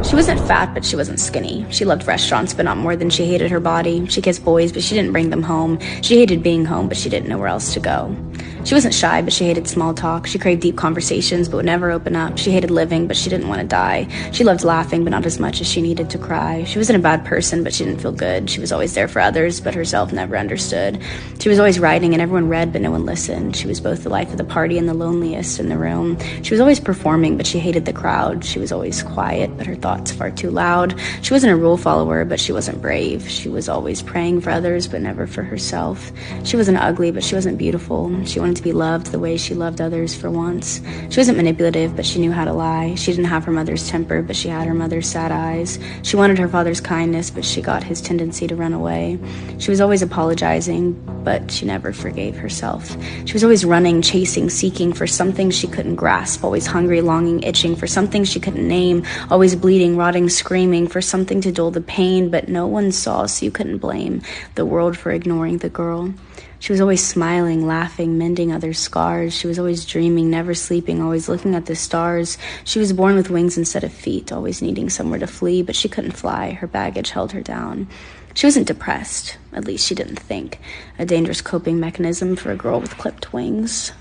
She wasn't fat, but she wasn't skinny. She loved restaurants, but not more than she hated her body. She kissed boys, but she didn't bring them home. She hated being home, but she didn't know where else to go. She wasn't shy, but she hated small talk. She craved deep conversations, but would never open up. She hated living, but she didn't want to die. She loved laughing, but not as much as she needed to cry. She wasn't a bad person, but she didn't feel good. She was always there for others, but herself never understood. She was always writing, and everyone read, but no one listened. She was both the life of the party and the loneliest in the room. She was always performing, but she hated the crowd. She was always quiet, but her thoughts far too loud. She wasn't a rule follower, but she wasn't brave. She was always praying for others, but never for herself. She wasn't ugly, but she wasn't beautiful. She wanted to be loved the way she loved others for once. She wasn't manipulative, but she knew how to lie. She didn't have her mother's temper, but she had her mother's sad eyes. She wanted her father's kindness, but she got his tendency to run away. She was always apologizing, but she never forgave herself. She was always running, chasing, seeking for something she couldn't grasp, always hungry, longing, itching for something she couldn't name, always bleeding, rotting, screaming for something to dull the pain, but no one saw, so you couldn't blame the world for ignoring the girl. She was always smiling, laughing, mending others' scars. She was always dreaming, never sleeping, always looking at the stars. She was born with wings instead of feet, always needing somewhere to flee, but she couldn't fly. Her baggage held her down. She wasn't depressed, at least she didn't think. A dangerous coping mechanism for a girl with clipped wings.